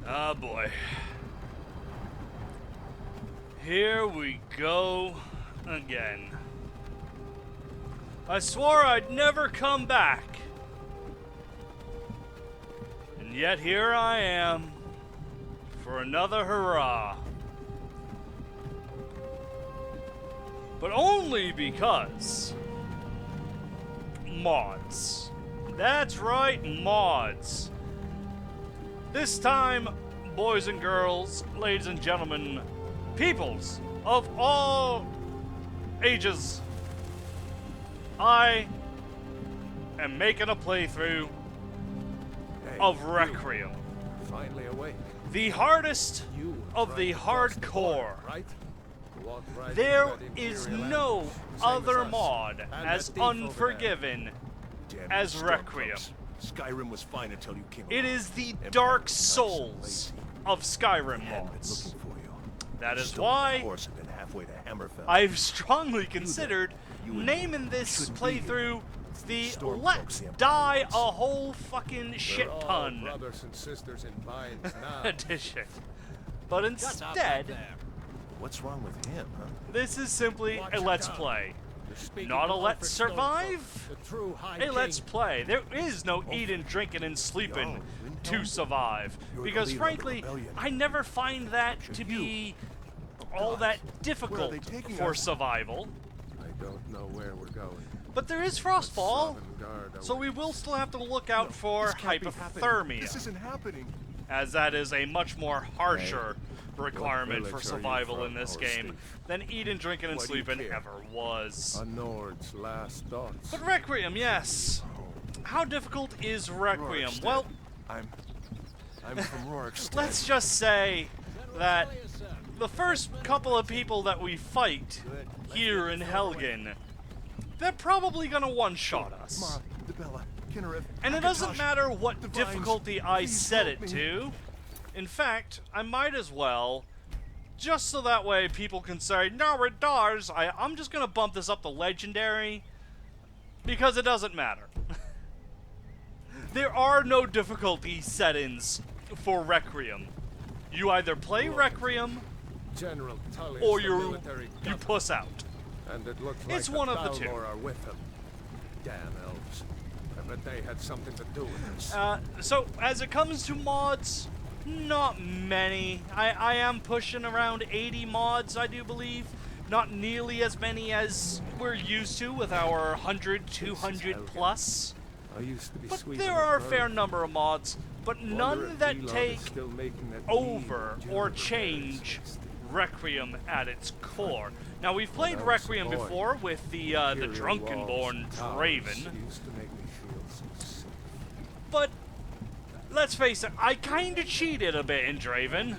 Oh boy. Here we go again. I swore I'd never come back. And yet here I am for another hurrah. But only because mods. That's right, mods. This time, boys and girls, ladies and gentlemen, peoples of all ages, I am making a playthrough of Requiem. Finally awake. The hardest of the hardcore. Right? There is no other mod as unforgiving as Requiem. Skyrim was fine until you came It along. is the Dark Souls of Skyrim mods. That is why I've strongly considered naming this playthrough the Let's Die a Whole Fucking Shit Ton brothers and sisters in binds now. edition. But instead, What's wrong with him, huh? this is simply a Let's Play. Not a Let's Survive, a Let's Play. There is no eating, drinking, and sleeping to survive. Because frankly, I never find that to be all that difficult for survival. I don't know where we're going. But there is Frostfall, so we will still have to look out for hypothermia, This isn't happening. as that is a much more harsher requirement for survival in this game than eating, drinking, and sleeping ever was. A Nord's last thoughts. But Requiem, yes. How difficult is Requiem? Well, I'm from Rorikstead. let's just say that the first couple of people that we fight here in Helgen, they're probably gonna one-shot us. And it doesn't matter what difficulty I set it to. In fact, I might as well, just so that way people can say, no, it does, I'm just gonna bump this up to Legendary, because it doesn't matter. There are no difficulty settings for Requiem. You either play Requiem, General Tully's or the you military governor, puss out. and it looks like It's one of the two. Balnor are with him. Damn elves. I bet they had something to do with this. So, as it comes to mods, not many. I am pushing around 80 mods, I do believe. Not nearly as many as we're used to with our 100, 200 plus. I used to be But sweet there on the are a bird. fair number of mods, but Wonder none if that Elon take is still making that over mean or general change repairs. Requiem at its core. Now, we've played I was Requiem a boy, before with the Imperial Drunkenborn walls and towers Draven, used to make me feel so sick. but let's face it, I kinda cheated a bit in Draven.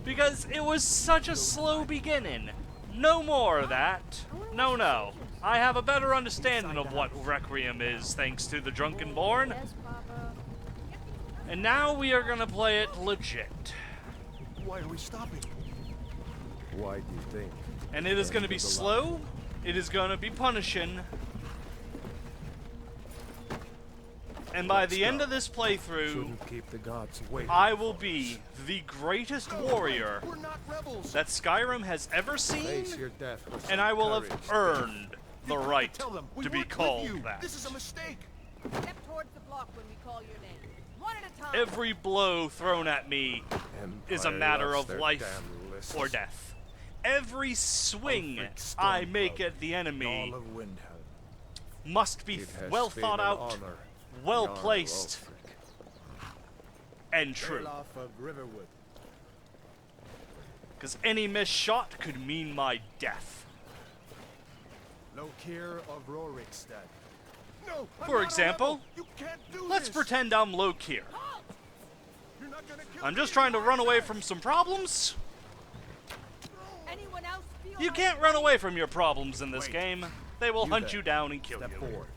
Because it was such a slow beginning. No more of that. No, no. I have a better understanding of what Requiem is thanks to the Drunkenborn. And now we are gonna play it legit. Why are we stopping? Why do you think? And it is gonna be slow. It is gonna be punishing. And by the end of this playthrough, Shouldn't keep the gods waiting. I will be the greatest warrior We're not rebels. that Skyrim has ever seen, Face your death with and some I will have courage. earned the right Tell them we to be worked with called you. that. This is a mistake. Step towards the block when we call your name. One at a time. Every blow thrown at me is a Empire matter loves of their life damn lists. or death. Every swing Alfred I Stormcloak, make at the enemy All of Winterhold. must be It has well been thought an out, honor, well Jarl placed, Ulfric. and true. Off of Riverwood. Because any missed shot could mean my death. Lokir of Rorikstead. No, I'm For not a example, rebel. You can't do let's this. pretend I'm Lokir. You're not gonna kill I'm me. just trying to run away from some problems. Anyone else feel You like can't run away from your problems in this Wait. game. They will You hunt there. you down and kill Step you. forward.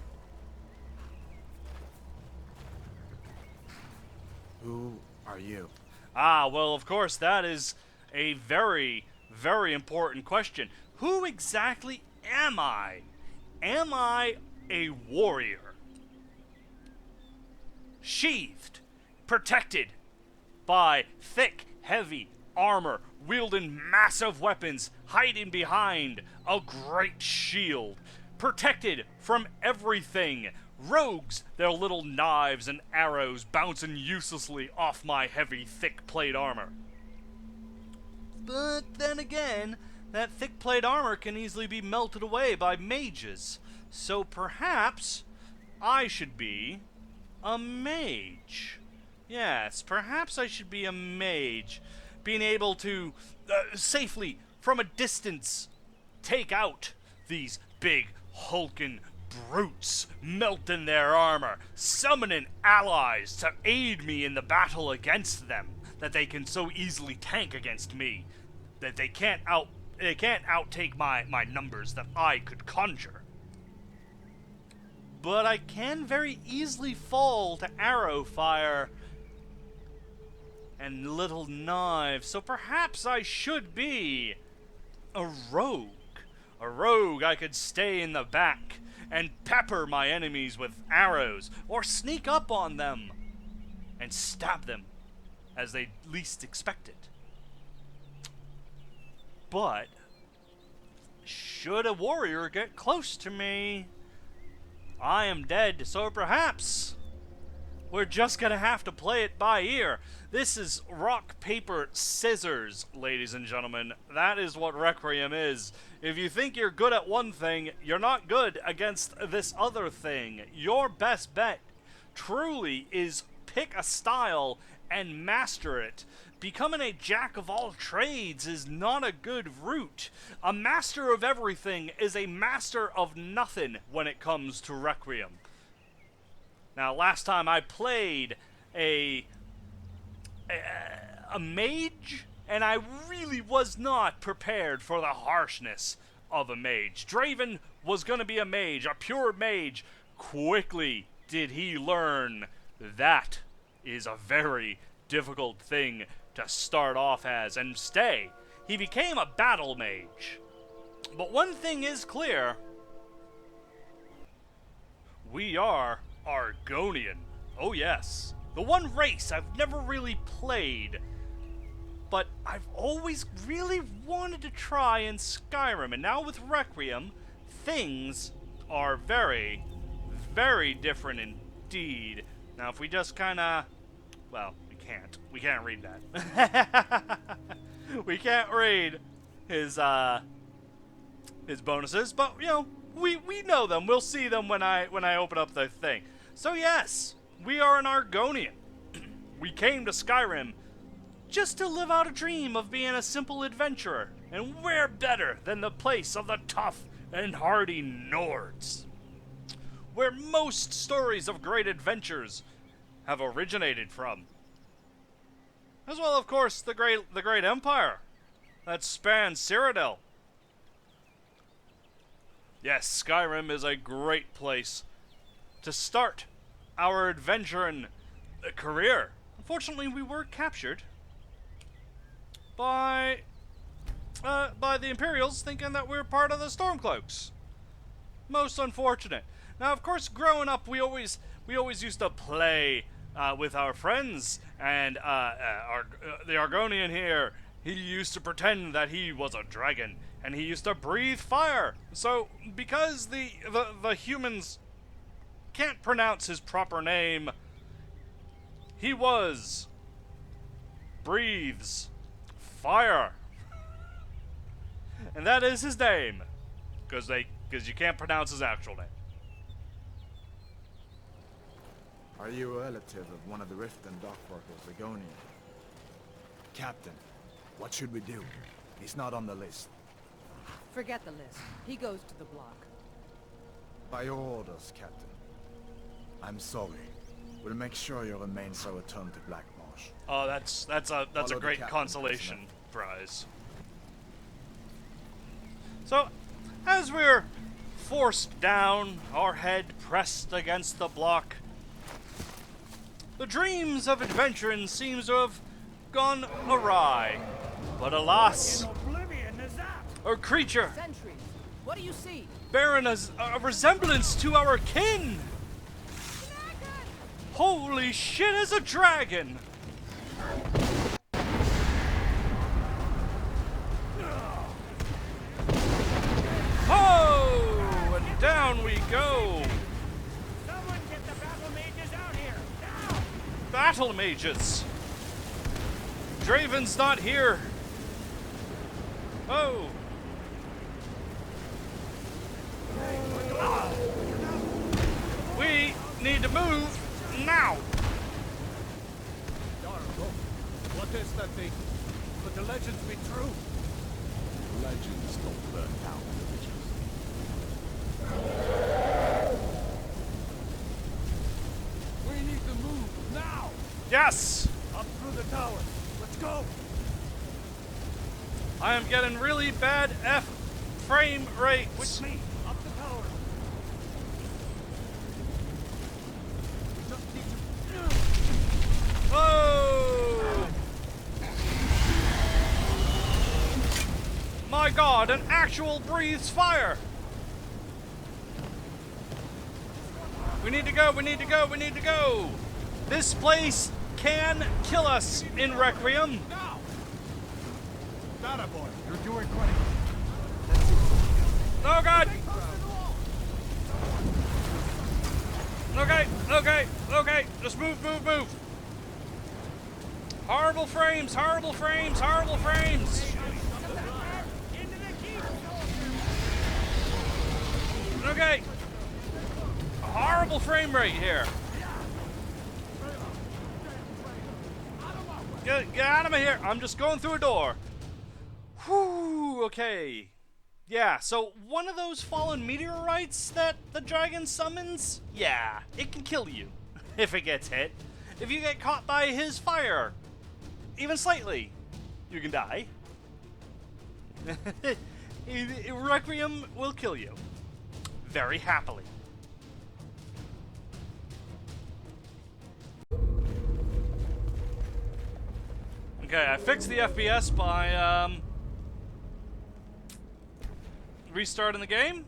Who are you? Ah, well, of course, that is a very, very important question. Who exactly am I? Am I a warrior? Sheathed, protected, by thick, heavy armor, wielding massive weapons, hiding behind a great shield, protected from everything. Rogues, their little knives and arrows bouncing uselessly off my heavy, thick plate armor. But then again, that thick plate armor can easily be melted away by mages. So perhaps I should be a mage. Yes, perhaps I should be a mage. Being able to safely, from a distance, take out these big, hulking brutes, melting their armor, summoning allies to aid me in the battle against them that they can so easily tank against me, that they can't outtake my numbers that I could conjure. But I can very easily fall to arrow fire and little knives, so perhaps I should be a rogue. A rogue, I could stay in the back and pepper my enemies with arrows, or sneak up on them and stab them as they least expect it. But should a warrior get close to me, I am dead, so perhaps we're just gonna have to play it by ear. This is rock, paper, scissors, ladies and gentlemen. That is what Requiem is. If you think you're good at one thing, you're not good against this other thing. Your best bet, truly, is pick a style and master it. Becoming a jack of all trades is not a good route. A master of everything is a master of nothing when it comes to Requiem. Now, last time I played a mage, and I really was not prepared for the harshness of a mage. Draven was going to be a mage, a pure mage. Quickly did he learn that is a very difficult thing to start off as and stay. He became a battle mage. But one thing is clear. We are Argonian. Oh yes. The one race I've never really played, but I've always really wanted to try in Skyrim, and now with Requiem, things are very, very different indeed. Now if we just kinda, well, we can't read that. We can't read his bonuses, but you know, we know them. We'll see them when I open up the thing. So yes, we are an Argonian. We came to Skyrim just to live out a dream of being a simple adventurer, and where better than the place of the tough and hardy Nords, where most stories of great adventures have originated from. As well, of course, the great empire that spans Cyrodiil. Yes, Skyrim is a great place to start our adventuring career. Unfortunately, we were captured by the Imperials, thinking that we were part of the Stormcloaks. Most unfortunate. Now, of course, growing up, we always used to play with our friends, and the Argonian here, he used to pretend that he was a dragon, and he used to breathe fire. So, because the humans can't pronounce his proper name, he breathes fire. And that is his name, because you can't pronounce his actual name. Are you a relative of one of the Rift and Dockworkers, Argonian? Captain, what should we do? He's not on the list. Forget the list. He goes to the block. By your orders, Captain. I'm sorry. We'll make sure your remains are returned to Blackmarsh. Oh, that's a Follow great the consolation prize. So, as we're forced down, our head pressed against the block, the dreams of adventuring seems to have gone awry. But alas, a creature Sentries, what do you see? bearing a resemblance to our kin. Holy shit, is a dragon! Oh! And down we go! Someone get the battle mages out here! Now! Battle mages! Draven's not here! Oh! We need to move now! Darko, what is that thing? Could the legends be true? Legends don't burn down villages. We need to move now! Yes! Up through the tower. Let's go! I am getting really bad frame rates. With me! Up the tower! We just need to... Oh! My god, an actual breathes fire! We need to go, we need to go, we need to go! This place can kill us in Requiem. Now! Boy, You're doing great. Oh god! Okay, okay, okay. Just move, move, move. Horrible frames, horrible frames, horrible frames. Okay. Horrible frame rate here. Get out of me here. I'm just going through a door. Whew, okay. Yeah, so one of those fallen meteorites that the dragon summons, yeah, it can kill you if it gets hit. If you get caught by his fire, even slightly, you can die. Requiem will kill you. Very happily. Okay, I fixed the FPS by, restarting the game.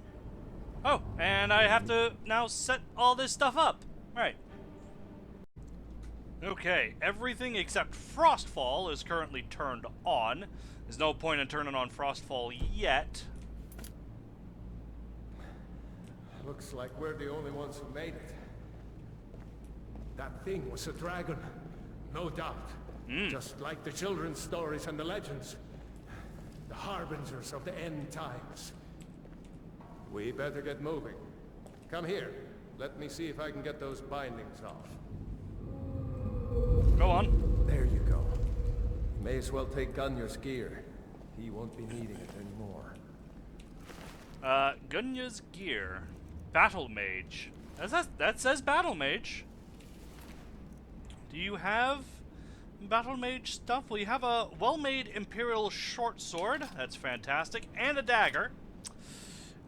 Oh, and I have to now set all this stuff up. Right. Okay, everything except Frostfall is currently turned on. There's no point in turning on Frostfall yet. looks like we're the only ones who made it. That thing was a dragon, no doubt. Just like the children's stories and the legends. The harbingers of the end times. We better get moving. Come here. Let me see if I can get those bindings off. Go on. There you go. May as well take Gunjar's gear. He won't be needing it anymore. Gunjar's gear. Battle Mage. That says Battle Mage. Do you have Battle Mage stuff? Well, you have a well-made Imperial short sword. That's fantastic. And a dagger.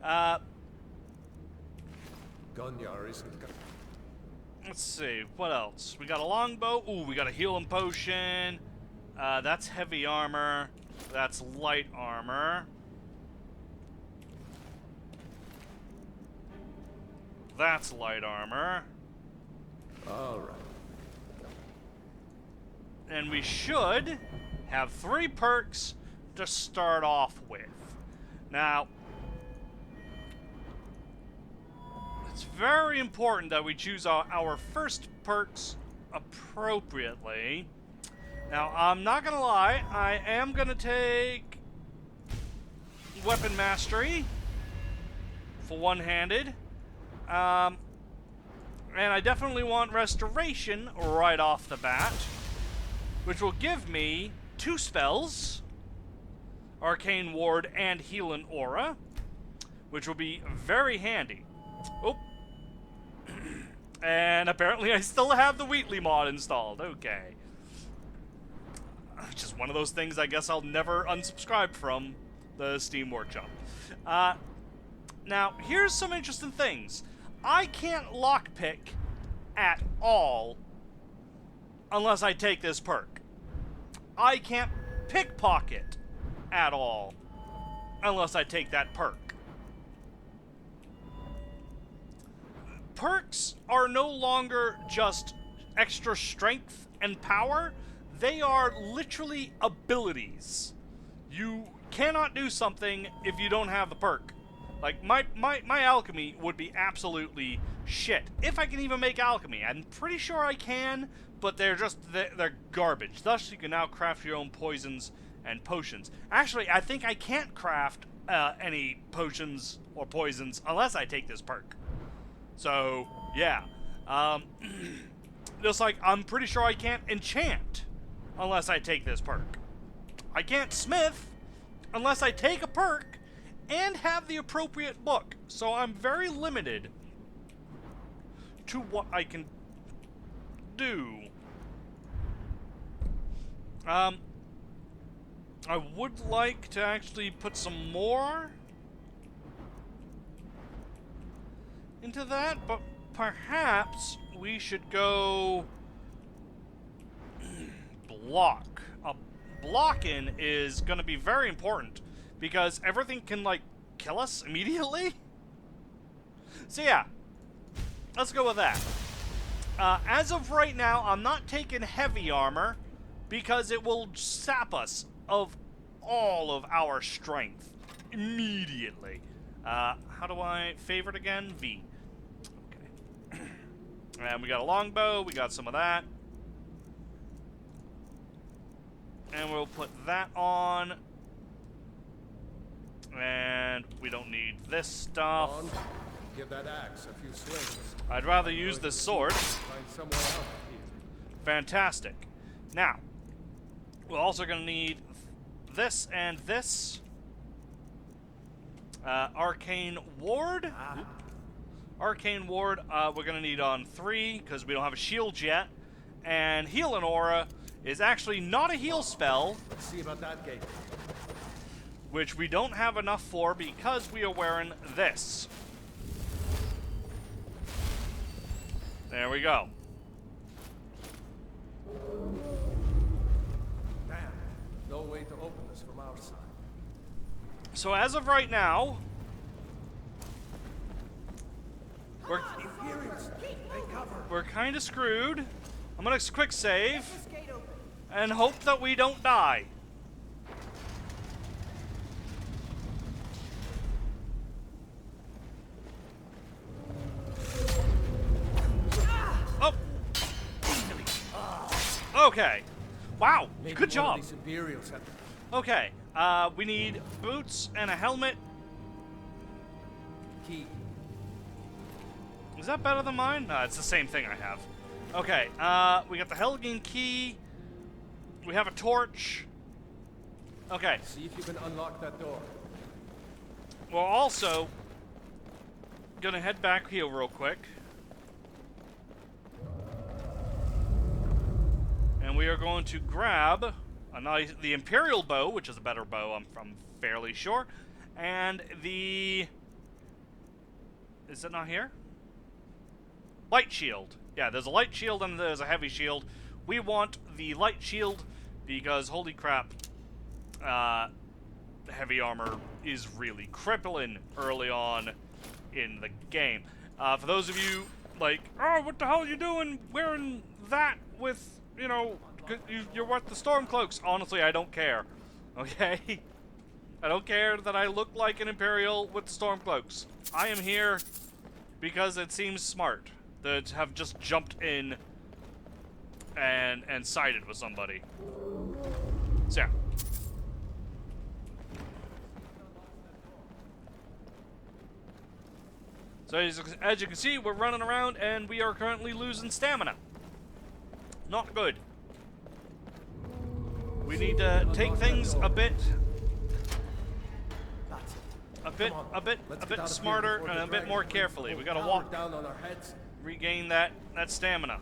Gunjar isn't gonna... Let's see. What else? We got a longbow. Ooh, we got a healing potion. That's heavy armor. That's light armor. That's light armor. All right. And we should have 3 perks to start off with. Now, it's very important that we choose our first perks appropriately. Now, I'm not gonna lie, I am gonna take Weapon Mastery for one-handed. And I definitely want Restoration right off the bat, which will give me 2 spells, Arcane Ward and Healing Aura, which will be very handy. Oh. And apparently I still have the Wheatley mod installed. Okay. Just one of those things I guess I'll never unsubscribe from the Steam Workshop. Now, here's some interesting things. I can't lockpick at all unless I take this perk. I can't pickpocket at all unless I take that perk. Perks are no longer just extra strength and power. they are literally abilities. You cannot do something if you don't have the perk. Like, my alchemy would be absolutely shit. If I can even make alchemy. I'm pretty sure I can, but they're garbage. Thus, you can now craft your own poisons and potions. Actually, I think I can't craft any potions or poisons unless I take this perk. So, yeah. Just like, I'm pretty sure I can't enchant unless I take this perk. I can't smith unless I take a perk and have the appropriate book. So I'm very limited to what I can do. I would like to actually put some more into that, but perhaps we should go block. Blocking is going to be very important because everything can, like, kill us immediately. So yeah, let's go with that. As of right now, I'm not taking heavy armor because it will sap us of all of our strength immediately. How do I favorite again? V. Okay. And we got a longbow. We got some of that. And we'll put that on. And we don't need this stuff. Give that axe a few swings. I'd rather use this sword. Find somewhere out here. Fantastic. Now, we're also going to need this and this. Arcane Ward. Arcane Ward, we're going to need on 3 because we don't have a shield yet. And Healing Aura is actually not a heal spell. Let's see about that gate. Which we don't have enough for because we are wearing this. There we go. Damn, no way to open this from our side. So as of right now, we're kind of screwed. I'm gonna quick save and hope that we don't die. Oh. Okay. Wow. Good job. Okay. We need boots and a helmet. Key. Is that better than mine? No, it's the same thing I have. Okay, we got the Helgen key. We have a torch. Okay. See if you can unlock that door. We're also gonna head back here real quick. And we are going to grab the Imperial bow, which is a better bow, I'm fairly sure. And the... Is it not here? Light shield. Yeah, there's a light shield and there's a heavy shield. We want the light shield because, holy crap, the heavy armor is really crippling early on in the game. For those of you like, oh, what the hell are you doing wearing that with, you know, you're worth the Stormcloaks? Honestly, I don't care. Okay? I don't care that I look like an Imperial with the Stormcloaks. I am here because it seems smart to have just jumped in and sided with somebody. So, yeah. So as you can see, we're running around and we are currently losing stamina. Not good. We need to take things a bit smarter and a bit more carefully. We gotta walk down on our heads. Regain that stamina.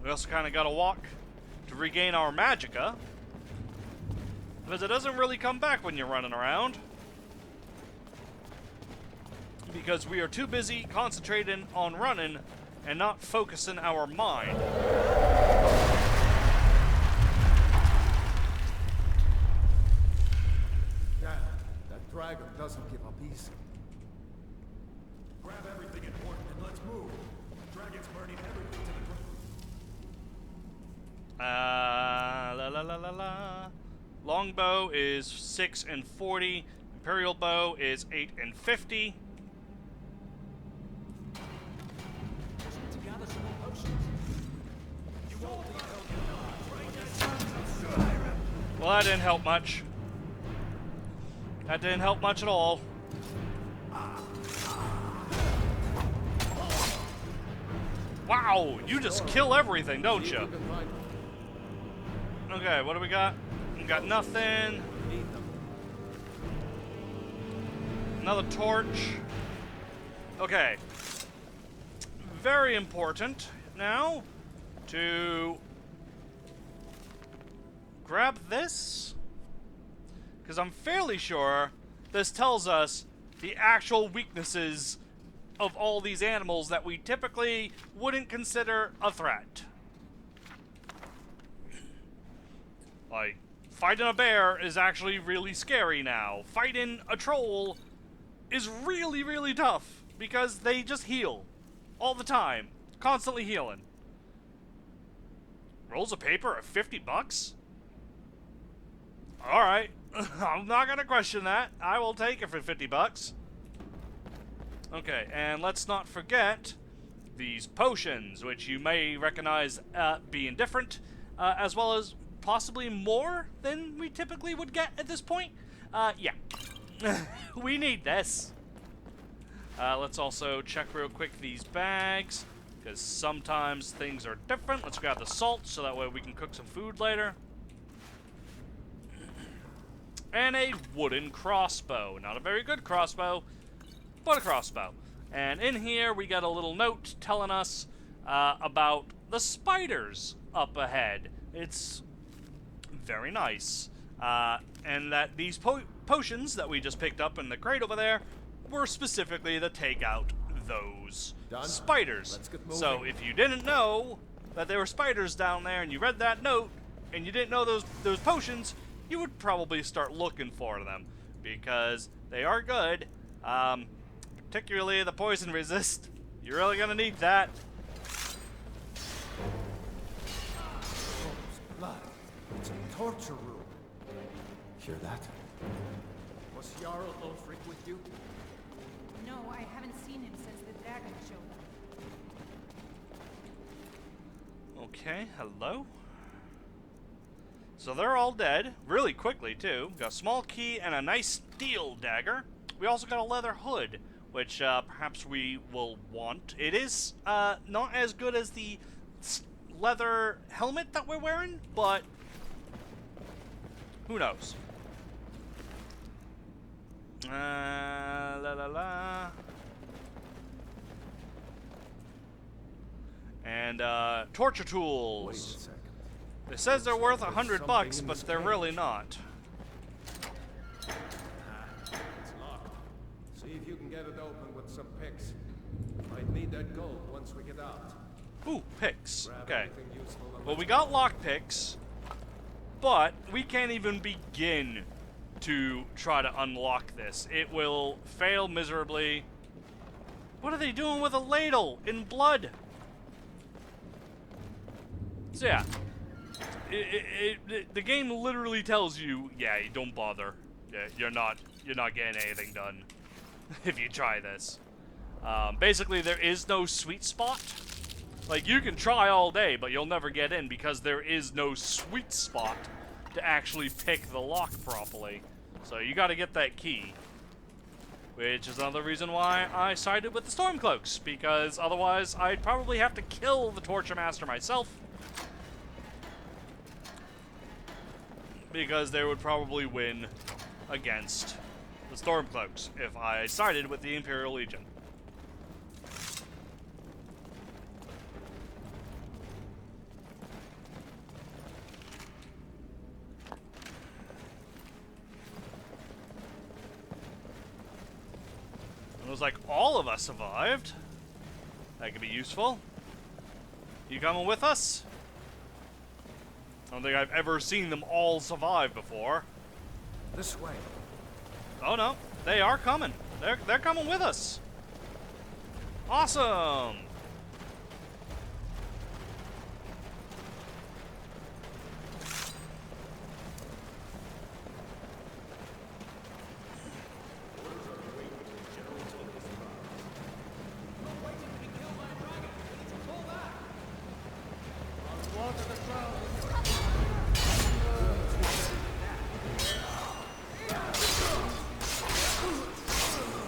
We also kind of got to walk to regain our magicka, because it doesn't really come back when you're running around, because we are too busy concentrating on running and not focusing our mind. Yeah, that dragon doesn't give up easy. Grab everything important and let's move. Dragon's burning everything to the ground. La la la la la. Longbow is 6 and 40. Imperial bow is 8 and 50. Well, that didn't help much. That didn't help much at all. Wow, you just kill everything, don't you? Okay, what do we got? We got nothing. Another torch. Okay. Very important now to grab this, because I'm fairly sure this tells us the actual weaknesses of all these animals that we typically wouldn't consider a threat. Like, fighting a bear is actually really scary now. Fighting a troll is really, really tough because they just heal all the time, constantly healing. Rolls of paper at 50 bucks? Alright, I'm not gonna question that. I will take it for 50 bucks. Okay, and let's not forget these potions, which you may recognize being different, as well as possibly more than we typically would get at this point. Yeah. We need this. Let's also check real quick these bags, because sometimes things are different. Let's grab the salt, so that way we can cook some food later. And a wooden crossbow. Not a very good crossbow, but a crossbow. And in here, we got a little note telling us about the spiders up ahead. It's very nice. And that these potions that we just picked up in the crate over there were specifically to take out those spiders. So if you didn't know that there were spiders down there and you read that note and you didn't know those potions, you would probably start looking for them, because they are good. Particularly the poison resist. You're really gonna need that. Blood. It's a torture room. Hear that? Was Jarl Ulfric with you? No, I haven't seen him since the dragon showed up. Okay, hello. So they're all dead, really quickly too. Got a small key and a nice steel dagger. We also got a leather hood, which perhaps we will want. It is not as good as the leather helmet that we're wearing, but who knows? La la la. And torture tools. Wait a second. It says they're worth $100, but they're really not. It's locked. See if you can get it open with some picks. Might need that gold once we get out. Ooh, picks. Grab Okay. anything useful and Well, let's we got lock picks, but we can't even begin to try to unlock this. It will fail miserably. What are they doing with a ladle in blood? So yeah. The game literally tells you, yeah, don't bother. Yeah, you're not getting anything done if you try this. Basically, there is no sweet spot. Like, you can try all day, but you'll never get in because there is no sweet spot to actually pick the lock properly. So you got to get that key, which is another reason why I sided with the Stormcloaks, because otherwise I'd probably have to kill the Torture Master myself. Because they would probably win against the Stormcloaks if I sided with the Imperial Legion. It was like all of us survived. That could be useful. You coming with us? I don't think I've ever seen them all survive before. This way. Oh no, they are coming. They're coming with us. Awesome.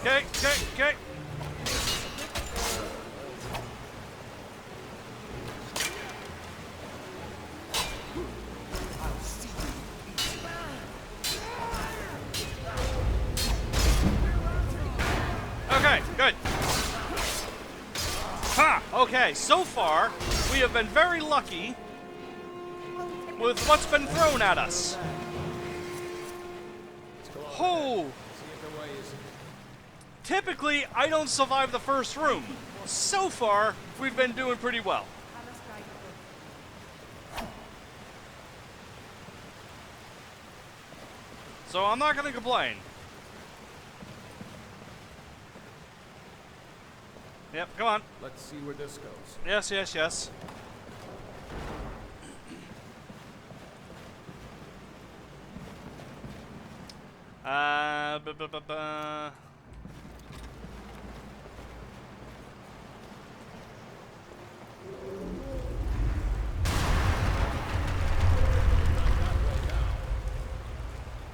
Okay, okay, okay. Okay, good. Ha! Okay, so far, we have been very lucky with what's been thrown at us. Oh! Typically, I don't survive the first room. So far, we've been doing pretty well. So I'm not gonna complain. Yep, come on. Let's see where this goes. Yes, yes, yes. Ba-ba-ba-ba.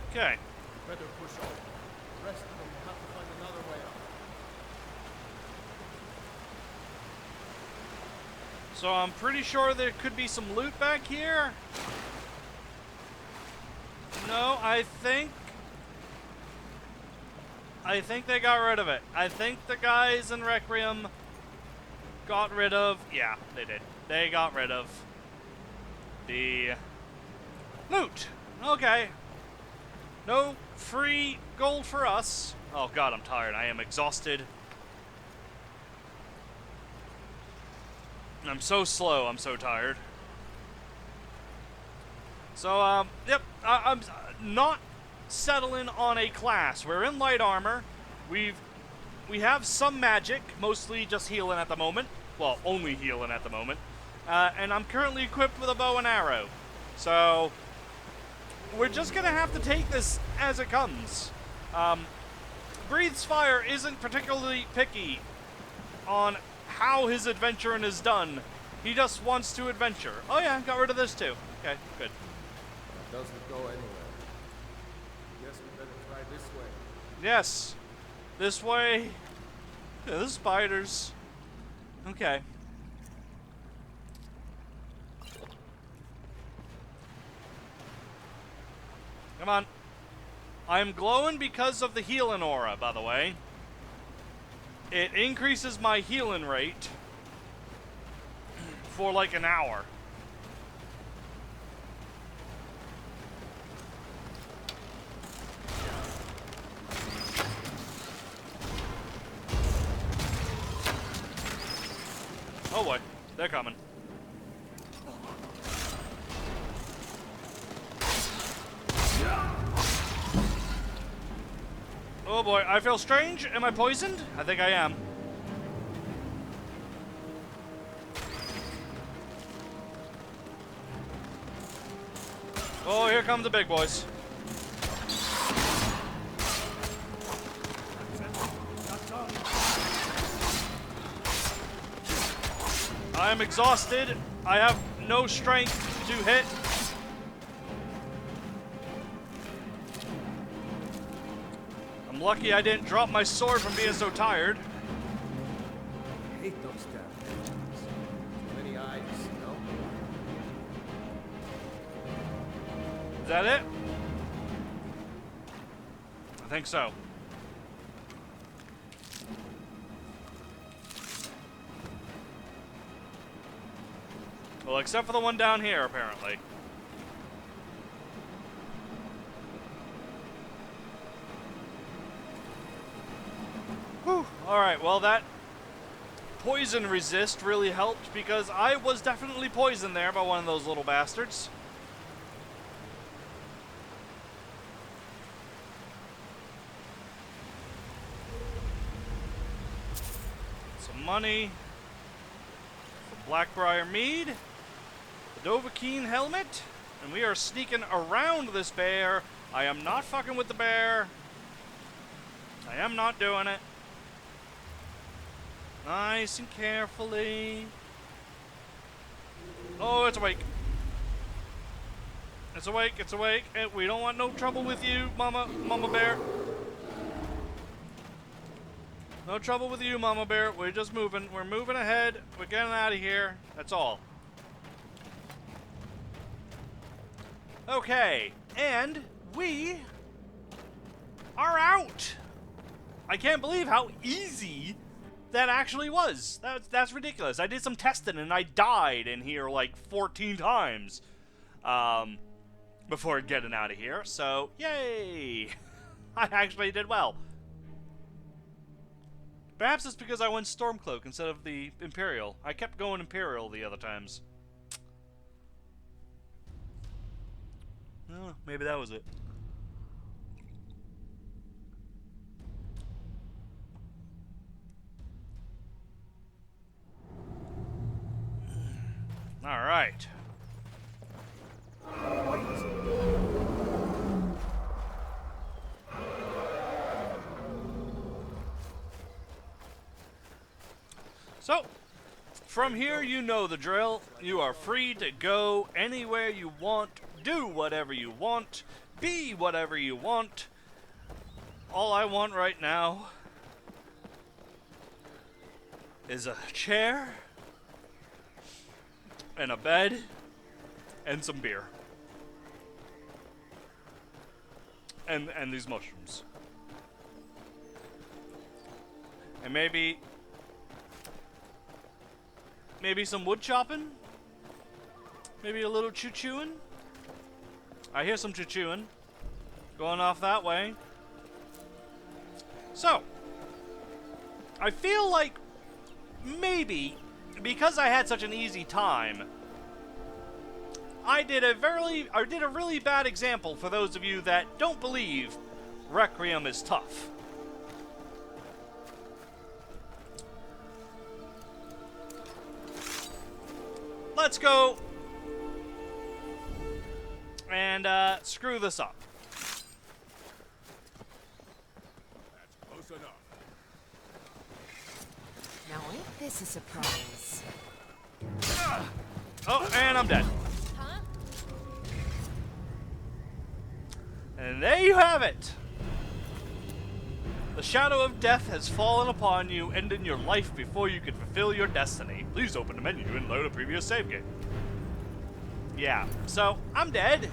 Okay. Better push on. The rest of them will have to find another way out. So I'm pretty sure there could be some loot back here. No, I think they got rid of it. I think the guys in Requiem got rid of... Yeah, they did. They got rid of the loot. Okay. No free gold for us. Oh god, I'm tired. I am exhausted. I'm so slow. I'm so tired. So, yep. I'm not settling on a class. We're in light armor. We have some magic, mostly just healing at the moment. Well, only healing at the moment. And I'm currently equipped with a bow and arrow. So we're just gonna have to take this as it comes. Breathes Fire isn't particularly picky on how his adventuring is done. He just wants to adventure. Oh yeah, got rid of this too. Okay, good. That doesn't go anywhere. Guess we better try this way. Yes. This way. Yeah, the spiders. Okay. Come on. I'm glowing because of the healing aura, by the way. It increases my healing rate for like an hour. Oh boy, they're coming. Oh boy, I feel strange. Am I poisoned? I think I am. Oh, here come the big boys. I am exhausted. I have no strength to hit. I'm lucky I didn't drop my sword from being so tired. I hate those damn things. Too many eyes, you know? Is that it? I think so. Well, except for the one down here, apparently. Whew. Alright, well that poison resist really helped because I was definitely poisoned there by one of those little bastards. Some money. Some Blackbriar Mead. The Dovahkiin helmet. And we are sneaking around this bear. I am not fucking with the bear. I am not doing it. Nice and carefully. Oh, it's awake. It's awake, it's awake. We don't want no trouble with you, Mama Bear. No trouble with you, Mama Bear. We're just moving. We're moving ahead. We're getting out of here. That's all. Okay, and we are out. I can't believe how easy that actually was. That's ridiculous. I did some testing and I died in here like 14 times before getting out of here. So, yay! I actually did well. Perhaps it's because I went Stormcloak instead of the Imperial. I kept going Imperial the other times. Oh, maybe that was it. All right. So, from here you know the drill. You are free to go anywhere you want, do whatever you want, be whatever you want. All I want right now is a chair and a bed and some beer. And these mushrooms. And maybe some wood chopping? Maybe a little choo-chooing? I hear some choo-chooing going off that way. So, I feel like maybe because I had such an easy time, I did a really bad example for those of you that don't believe Requiem is tough. Let's go and screw this up. That's close enough. Now ain't this a surprise? Oh, and I'm dead. Huh? And there you have it. The shadow of death has fallen upon you, ending your life before you could fulfill your destiny. Please open the menu and load a previous save game. Yeah, so I'm dead.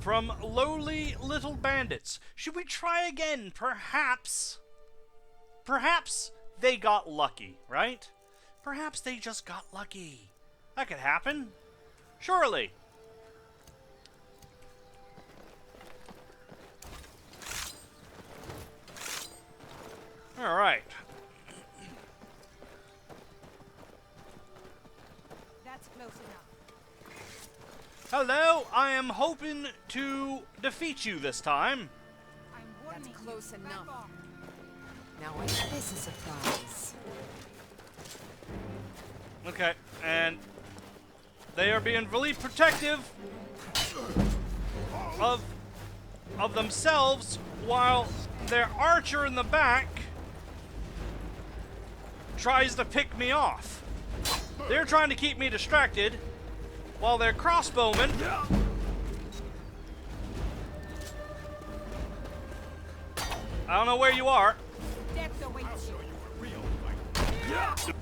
From lowly little bandits. Should we try again? Perhaps they got lucky, right? Perhaps they just got lucky. That could happen. Surely. All right. That's close enough. Hello, I am hoping to defeat you this time. I'm warning you. That's close enough. Now ain't this a surprise? Okay, and they are being really protective of themselves while their archer in the back tries to pick me off. They're trying to keep me distracted while their crossbowmen I don't know where you are. Death awaits you. That's your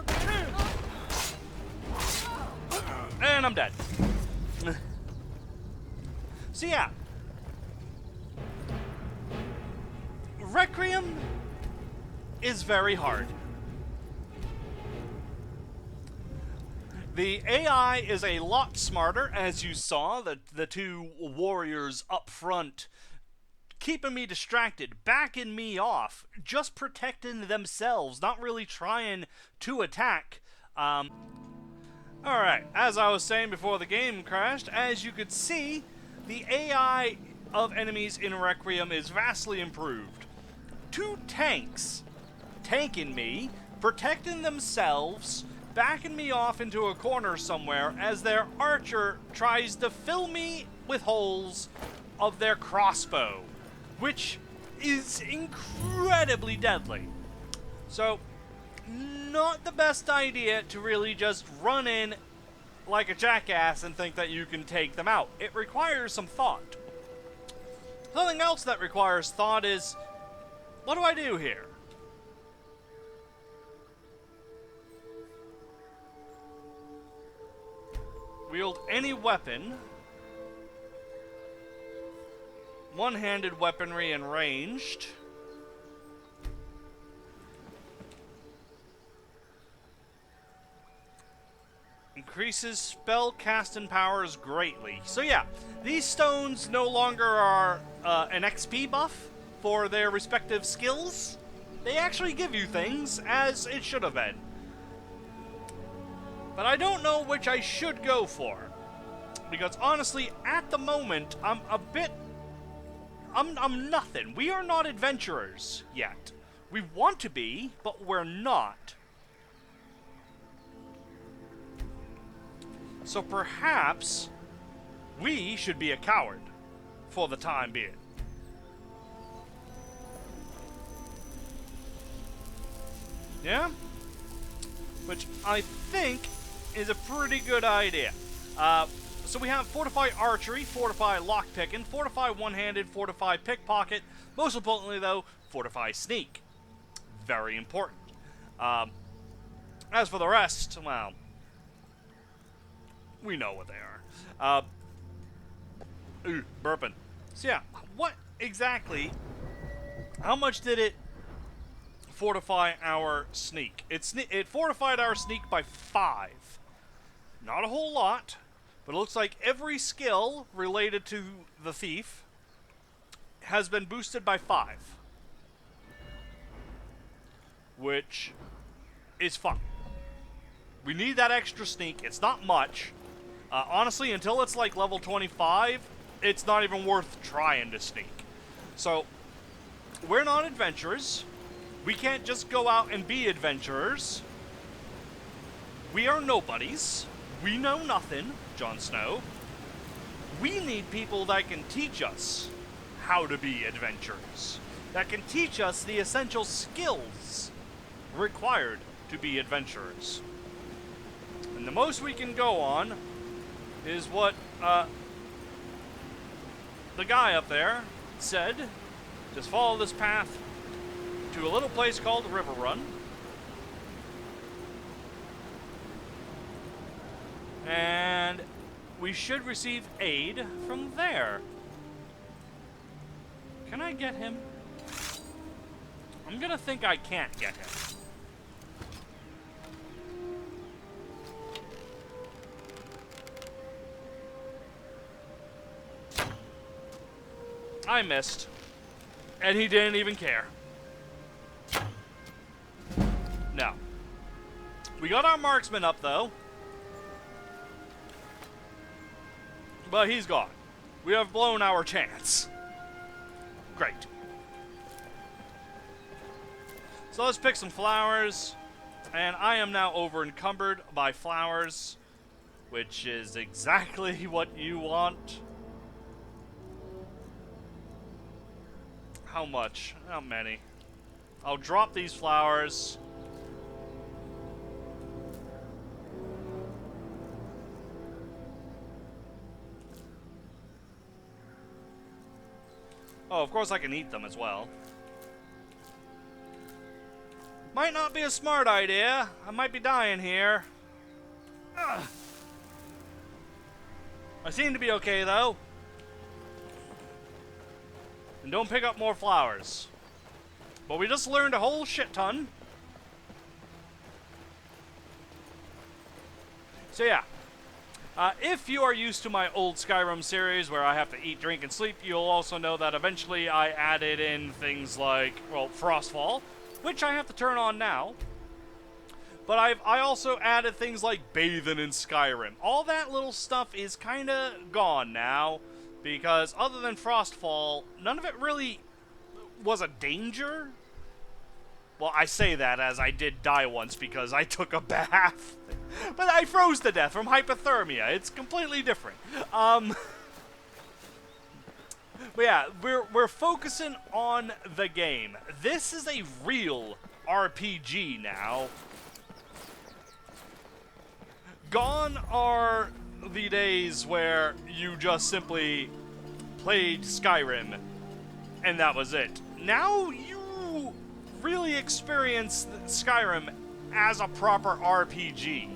best. And I'm dead. So yeah. Requiem is very hard. The AI is a lot smarter, as you saw, the two warriors up front keeping me distracted, backing me off, just protecting themselves, not really trying to attack. Alright, as I was saying before the game crashed, as you could see, the AI of enemies in Requiem is vastly improved. Two tanks tanking me, protecting themselves, backing me off into a corner somewhere as their archer tries to fill me with holes of their crossbow, which is incredibly deadly. So, not the best idea to really just run in like a jackass and think that you can take them out. It requires some thought. So Something else that requires thought is, what do I do here? Wield any weapon. One-handed weaponry and ranged. Increases spell casting powers greatly. So yeah, these stones no longer are an XP buff for their respective skills. They actually give you things, as it should have been. But I don't know which I should go for. Because honestly, at the moment, I'm nothing. We are not adventurers yet. We want to be, but we're not. So perhaps we should be a coward for the time being. Yeah? Which I think is a pretty good idea. So we have Fortify Archery, Fortify Lockpicking, Fortify One-Handed, Fortify Pickpocket. Most importantly, though, Fortify Sneak. Very important. As for the rest, well, we know what they are. Burping. So yeah, what exactly, how much did it fortify our sneak? It fortified our sneak by 5. Not a whole lot, but it looks like every skill related to the thief has been boosted by 5. Which is fun. We need that extra sneak. It's not much. Honestly, until it's like level 25, it's not even worth trying to sneak. So, we're not adventurers. We can't just go out and be adventurers. We are nobodies. We know nothing, Jon Snow. We need people that can teach us how to be adventurers. That can teach us the essential skills required to be adventurers. And the most we can go on is what the guy up there said. Just follow this path to a little place called River Run. And we should receive aid from there. Can I get him? I'm gonna think I can't get him. I missed. And he didn't even care. No. We got our marksman up, though. But he's gone. We have blown our chance. Great. So let's pick some flowers. And I am now over encumbered by flowers, which is exactly what you want. How much? How many? I'll drop these flowers. Oh, of course I can eat them as well. Might not be a smart idea. I might be dying here. Ugh. I seem to be okay, though. And don't pick up more flowers. But we just learned a whole shit ton. So yeah. If you are used to my old Skyrim series where I have to eat, drink, and sleep, you'll also know that eventually I added in things like, well, Frostfall, which I have to turn on now. But I also added things like bathing in Skyrim. All that little stuff is kind of gone now, because other than Frostfall, none of it really was a danger. Well, I say that as I did die once because I took a bath. But I froze to death from hypothermia. It's completely different. But yeah, we're focusing on the game. This is a real RPG now. Gone are the days where you just simply played Skyrim and that was it. Now you really experience Skyrim as a proper RPG.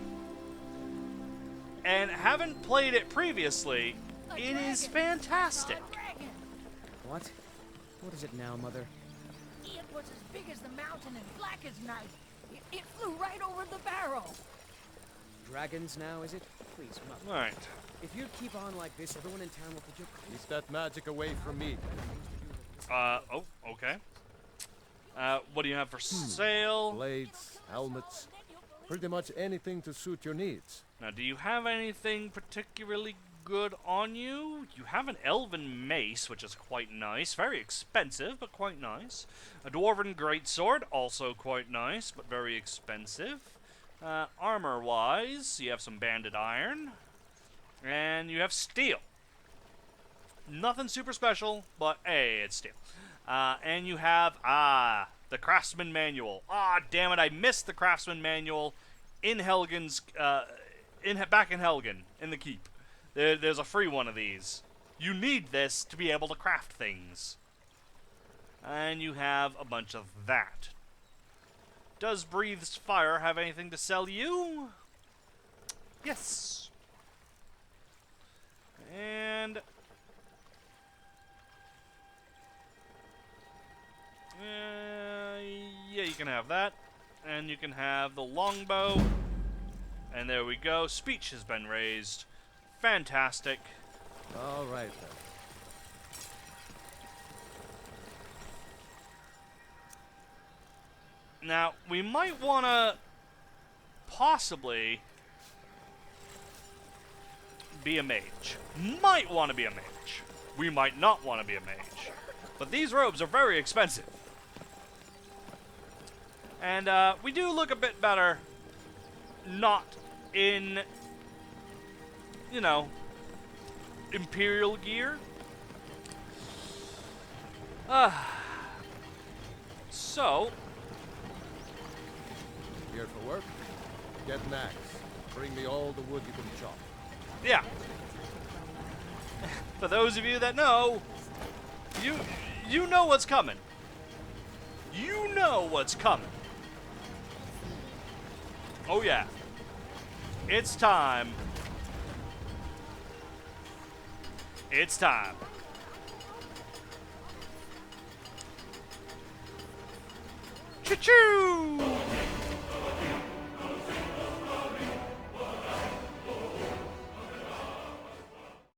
And haven't played it previously, it is fantastic. What? What is it now, Mother? It was as big as the mountain and black as night. It flew right over the barrel. Dragons now, is it? Please, Mother. Alright. If you keep on like this, everyone in town will think you're crazy. Keep that magic away from me. Oh, okay. What do you have for sale? Blades, helmets, pretty much anything to suit your needs. Now, do you have anything particularly good on you? You have an elven mace, which is quite nice. Very expensive, but quite nice. A dwarven greatsword, also quite nice, but very expensive. Armor-wise, you have some banded iron. And you have steel. Nothing super special, but hey, it's steel. And you have, the Craftsman Manual. Damn it, I missed the Craftsman Manual in Helgen's, back in Helgen, in the Keep. There's a free one of these. You need this to be able to craft things. And you have a bunch of that. Does Breathes Fire have anything to sell you? Yes. And... yeah, you can have that. And you can have the longbow. And there we go. Speech has been raised. Fantastic. All right, then. Now, we might want to possibly be a mage. Might want to be a mage. We might not want to be a mage. But these robes are very expensive. And we do look a bit better not in, you know, Imperial gear. So... Here for work? Get an axe. Bring me all the wood you can chop. yeah. For those of you that know, you know what's coming. You know what's coming. Oh yeah. It's time. It's time. Choo-choo!